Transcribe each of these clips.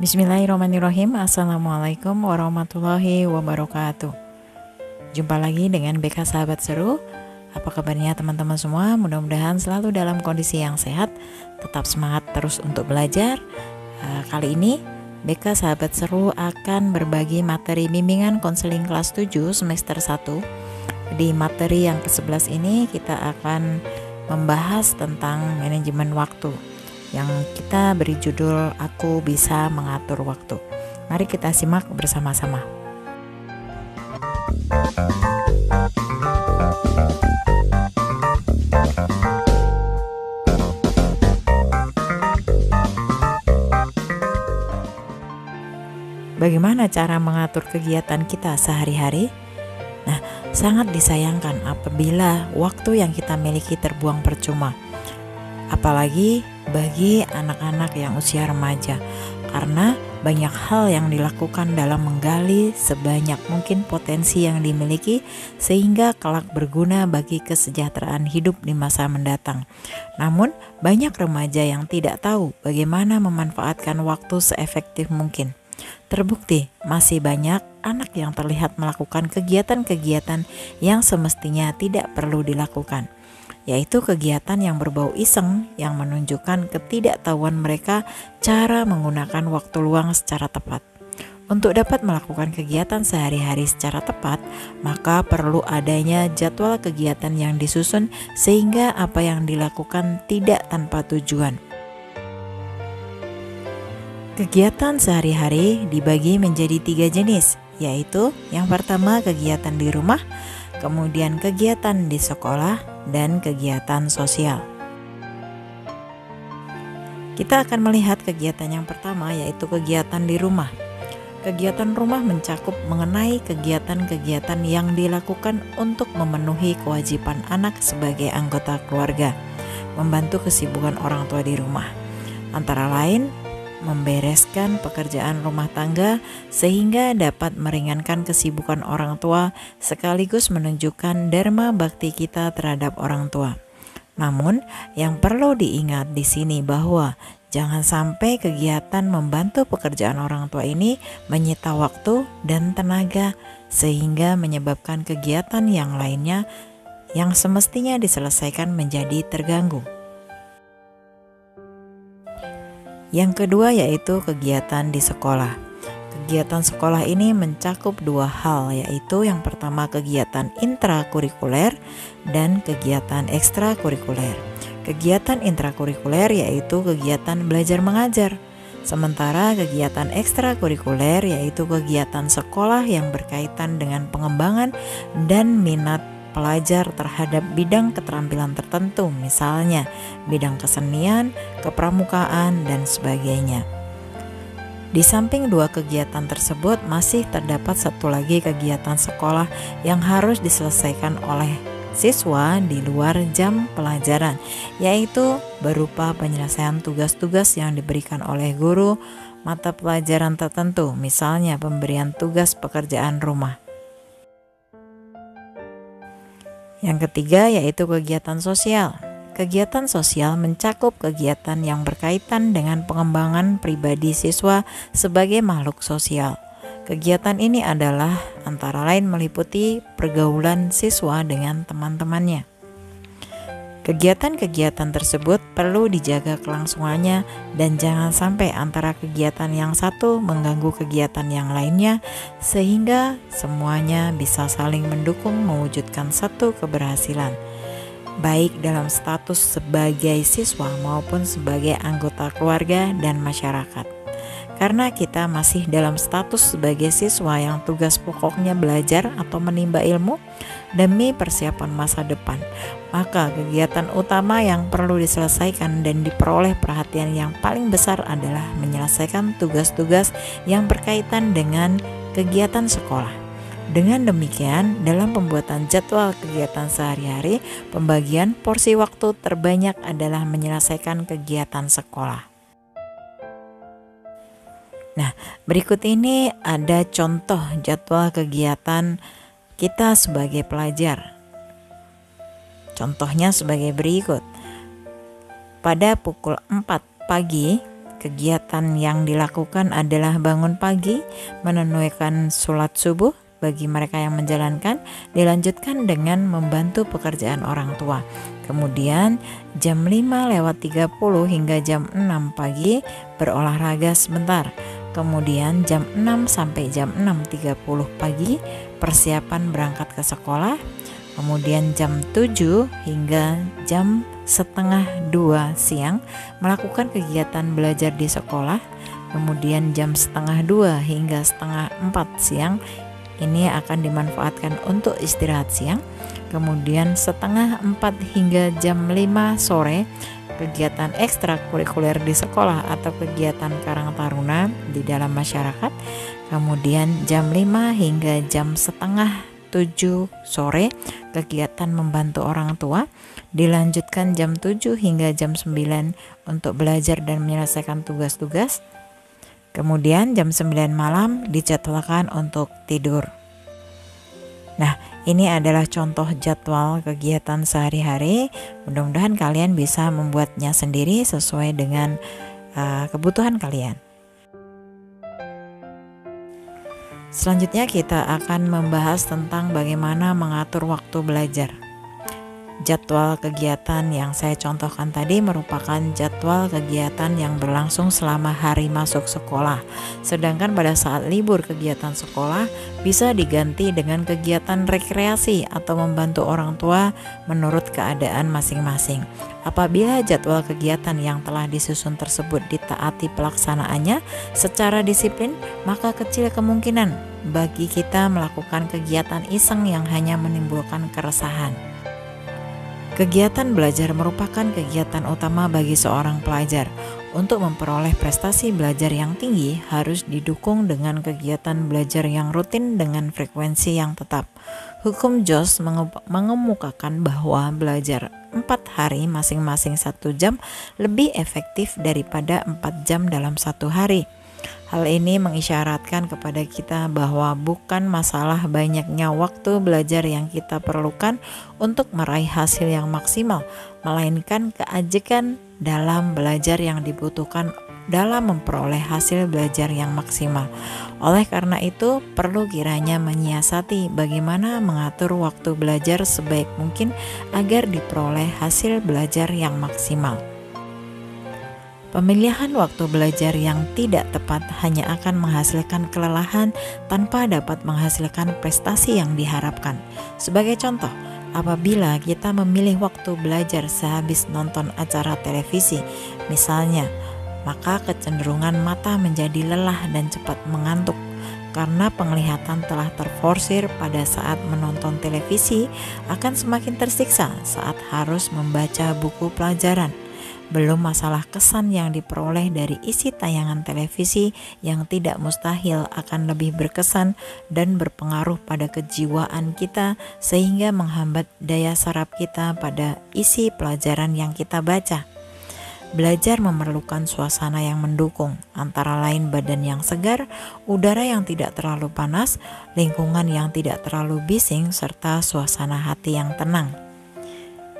Bismillahirrahmanirrahim. Assalamualaikum warahmatullahi wabarakatuh. Jumpa lagi dengan BK Sahabat Seru. Apa kabarnya teman-teman semua? Mudah-mudahan selalu dalam kondisi yang sehat, tetap semangat terus untuk belajar. Kali ini BK Sahabat Seru akan berbagi materi bimbingan konseling kelas 7 semester 1. Di materi yang ke-11 ini kita akan membahas tentang manajemen waktu, yang kita beri judul Aku Bisa Mengatur Waktu. Mari kita simak bersama-sama. Bagaimana cara mengatur kegiatan kita sehari-hari? Sangat disayangkan apabila waktu yang kita miliki terbuang percuma. Apalagi bagi anak-anak yang usia remaja, karena banyak hal yang dilakukan dalam menggali sebanyak mungkin potensi yang dimiliki sehingga kelak berguna bagi kesejahteraan hidup di masa mendatang. Namun banyak remaja yang tidak tahu bagaimana memanfaatkan waktu seefektif mungkin. Terbukti masih banyak anak yang terlihat melakukan kegiatan-kegiatan yang semestinya tidak perlu dilakukan, yaitu kegiatan yang berbau iseng yang menunjukkan ketidaktahuan mereka cara menggunakan waktu luang secara tepat. Untuk dapat melakukan kegiatan sehari-hari secara tepat, maka perlu adanya jadwal kegiatan yang disusun sehingga apa yang dilakukan tidak tanpa tujuan. Kegiatan sehari-hari dibagi menjadi 3 jenis, yaitu yang pertama kegiatan di rumah, kemudian kegiatan di sekolah, dan kegiatan sosial. Kita akan melihat kegiatan yang pertama, yaitu kegiatan di rumah. Kegiatan rumah mencakup mengenai kegiatan-kegiatan yang dilakukan untuk memenuhi kewajiban anak sebagai anggota keluarga, membantu kesibukan orang tua di rumah. Antara lain, membereskan pekerjaan rumah tangga sehingga dapat meringankan kesibukan orang tua sekaligus menunjukkan dharma bakti kita terhadap orang tua. Namun, yang perlu diingat di sini bahwa jangan sampai kegiatan membantu pekerjaan orang tua ini menyita waktu dan tenaga sehingga menyebabkan kegiatan yang lainnya yang semestinya diselesaikan menjadi terganggu. Yang kedua yaitu kegiatan di sekolah. Kegiatan sekolah ini mencakup 2 hal, yaitu yang pertama kegiatan intrakurikuler dan kegiatan ekstrakurikuler. Kegiatan intrakurikuler yaitu kegiatan belajar mengajar, sementara kegiatan ekstrakurikuler yaitu kegiatan sekolah yang berkaitan dengan pengembangan dan minat pelajar terhadap bidang keterampilan tertentu, misalnya bidang kesenian, kepramukaan, dan sebagainya. Di samping 2 kegiatan tersebut, masih terdapat satu lagi kegiatan sekolah yang harus diselesaikan oleh siswa di luar jam pelajaran, yaitu berupa penyelesaian tugas-tugas yang diberikan oleh guru mata pelajaran tertentu, misalnya pemberian tugas pekerjaan rumah. Yang ketiga yaitu kegiatan sosial. Kegiatan sosial mencakup kegiatan yang berkaitan dengan pengembangan pribadi siswa sebagai makhluk sosial. Kegiatan ini adalah antara lain meliputi pergaulan siswa dengan teman-temannya. Kegiatan-kegiatan tersebut perlu dijaga kelangsungannya dan jangan sampai antara kegiatan yang satu mengganggu kegiatan yang lainnya sehingga semuanya bisa saling mendukung mewujudkan satu keberhasilan, baik dalam status sebagai siswa maupun sebagai anggota keluarga dan masyarakat. Karena kita masih dalam status sebagai siswa yang tugas pokoknya belajar atau menimba ilmu demi persiapan masa depan, maka kegiatan utama yang perlu diselesaikan dan diperoleh perhatian yang paling besar adalah menyelesaikan tugas-tugas yang berkaitan dengan kegiatan sekolah. Dengan demikian, dalam pembuatan jadwal kegiatan sehari-hari, pembagian porsi waktu terbanyak adalah menyelesaikan kegiatan sekolah. Berikut ini ada contoh jadwal kegiatan kita sebagai pelajar. Contohnya sebagai berikut. Pada pukul 4 pagi, kegiatan yang dilakukan adalah bangun pagi, menunaikan sholat subuh bagi mereka yang menjalankan, dilanjutkan dengan membantu pekerjaan orang tua. Kemudian jam 5:30 hingga jam 6 pagi berolahraga sebentar. Kemudian jam 6 sampai jam 6:30 pagi persiapan berangkat ke sekolah. Kemudian jam 7 hingga jam setengah 2 siang melakukan kegiatan belajar di sekolah. Kemudian jam setengah 2 hingga setengah 4 siang ini akan dimanfaatkan untuk istirahat siang. Kemudian setengah 4 hingga jam 5 sore kegiatan ekstrakurikuler di sekolah atau kegiatan Karang Taruna di dalam masyarakat. Kemudian jam 5 hingga jam setengah 7 sore kegiatan membantu orang tua. Dilanjutkan jam 7 hingga jam 9 untuk belajar dan menyelesaikan tugas-tugas. Kemudian jam 9 malam dijadwalkan untuk tidur. Nah, ini adalah contoh jadwal kegiatan sehari-hari. Mudah-mudahan kalian bisa membuatnya sendiri sesuai dengan kebutuhan kalian. Selanjutnya kita akan membahas tentang bagaimana mengatur waktu belajar. Jadwal kegiatan yang saya contohkan tadi merupakan jadwal kegiatan yang berlangsung selama hari masuk sekolah. Sedangkan pada saat libur kegiatan sekolah bisa diganti dengan kegiatan rekreasi atau membantu orang tua menurut keadaan masing-masing. Apabila jadwal kegiatan yang telah disusun tersebut ditaati pelaksanaannya secara disiplin, maka kecil kemungkinan bagi kita melakukan kegiatan iseng yang hanya menimbulkan keresahan. Kegiatan belajar merupakan kegiatan utama bagi seorang pelajar. Untuk memperoleh prestasi belajar yang tinggi harus didukung dengan kegiatan belajar yang rutin dengan frekuensi yang tetap. Hukum Joss mengemukakan bahwa belajar 4 hari masing-masing 1 jam lebih efektif daripada 4 jam dalam 1 hari. Hal ini mengisyaratkan kepada kita bahwa bukan masalah banyaknya waktu belajar yang kita perlukan untuk meraih hasil yang maksimal, melainkan keajekan dalam belajar yang dibutuhkan dalam memperoleh hasil belajar yang maksimal. Oleh karena itu, perlu kiranya menyiasati bagaimana mengatur waktu belajar sebaik mungkin agar diperoleh hasil belajar yang maksimal. Pemilihan waktu belajar yang tidak tepat hanya akan menghasilkan kelelahan tanpa dapat menghasilkan prestasi yang diharapkan. Sebagai contoh, apabila kita memilih waktu belajar sehabis nonton acara televisi, misalnya, maka kecenderungan mata menjadi lelah dan cepat mengantuk. Karena penglihatan telah terforsir pada saat menonton televisi, akan semakin tersiksa saat harus membaca buku pelajaran. Belum masalah kesan yang diperoleh dari isi tayangan televisi yang tidak mustahil akan lebih berkesan dan berpengaruh pada kejiwaan kita sehingga menghambat daya serap kita pada isi pelajaran yang kita baca. Belajar memerlukan suasana yang mendukung, antara lain badan yang segar, udara yang tidak terlalu panas, lingkungan yang tidak terlalu bising, serta suasana hati yang tenang.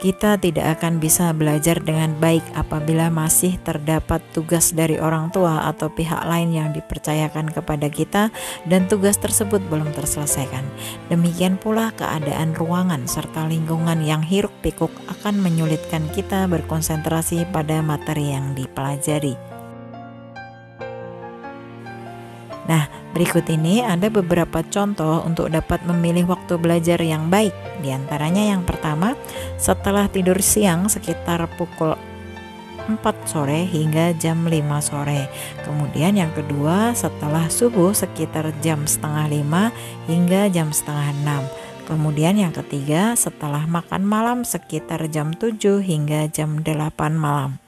Kita tidak akan bisa belajar dengan baik apabila masih terdapat tugas dari orang tua atau pihak lain yang dipercayakan kepada kita dan tugas tersebut belum terselesaikan. Demikian pula keadaan ruangan serta lingkungan yang hiruk-pikuk akan menyulitkan kita berkonsentrasi pada materi yang dipelajari. Nah, berikut ini ada beberapa contoh untuk dapat memilih waktu belajar yang baik. Di antaranya yang pertama, setelah tidur siang sekitar pukul 4 sore hingga jam 5 sore. Kemudian yang kedua, setelah subuh sekitar jam setengah 5 hingga jam setengah 6. Kemudian yang ketiga, setelah makan malam sekitar jam 7 hingga jam 8 malam.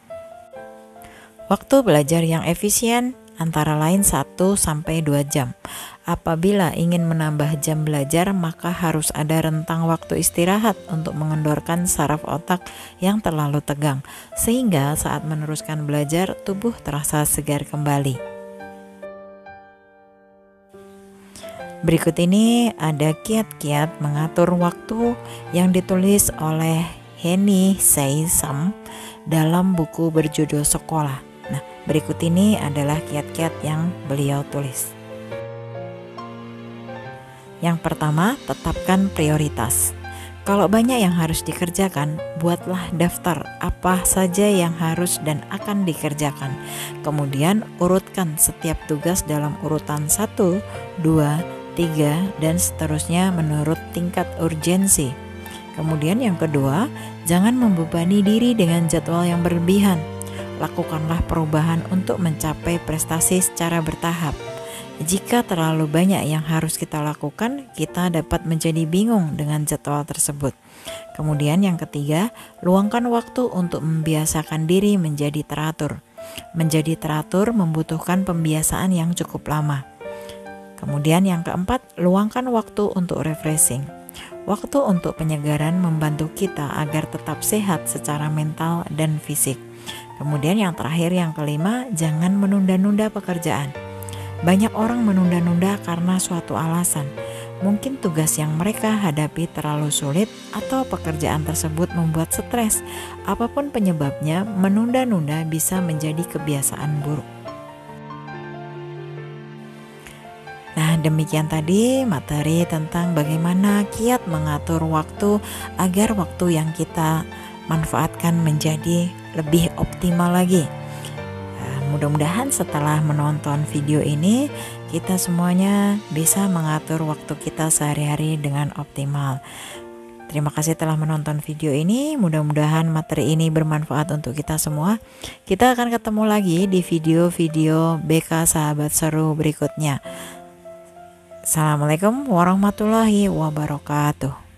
Waktu belajar yang efisien antara lain 1-2 jam. Apabila ingin menambah jam belajar, maka harus ada rentang waktu istirahat untuk mengendorkan saraf otak yang terlalu tegang, sehingga saat meneruskan belajar, tubuh terasa segar kembali. Berikut ini ada kiat-kiat mengatur waktu yang ditulis oleh Henny Say Sam dalam buku berjudul Sekolah. Nah, Berikut ini adalah kiat-kiat yang beliau tulis. Yang pertama, tetapkan prioritas. Kalau banyak yang harus dikerjakan, buatlah daftar apa saja yang harus dan akan dikerjakan. Kemudian urutkan setiap tugas dalam urutan 1, 2, 3, dan seterusnya menurut tingkat urgensi. Kemudian yang kedua, jangan membebani diri dengan jadwal yang berlebihan. Lakukanlah perubahan untuk mencapai prestasi secara bertahap. Jika terlalu banyak yang harus kita lakukan, kita dapat menjadi bingung dengan jadwal tersebut. Kemudian yang ketiga, luangkan waktu untuk membiasakan diri menjadi teratur. Menjadi teratur membutuhkan pembiasaan yang cukup lama. Kemudian yang keempat, luangkan waktu untuk refreshing. Waktu untuk penyegaran membantu kita agar tetap sehat secara mental dan fisik. Kemudian yang terakhir, yang kelima, jangan menunda-nunda pekerjaan. Banyak orang menunda-nunda karena suatu alasan. Mungkin tugas yang mereka hadapi terlalu sulit atau pekerjaan tersebut membuat stres. Apapun penyebabnya, menunda-nunda bisa menjadi kebiasaan buruk. Nah, demikian tadi materi tentang bagaimana kiat mengatur waktu agar waktu yang kita manfaatkan menjadi lebih optimal lagi. Mudah-mudahan setelah menonton video ini, kita semuanya bisa mengatur waktu kita sehari-hari dengan optimal. Terima kasih telah menonton video ini. Mudah-mudahan materi ini bermanfaat untuk kita semua. Kita akan ketemu lagi di video-video BK Sahabat Seru berikutnya. Assalamualaikum warahmatullahi wabarakatuh.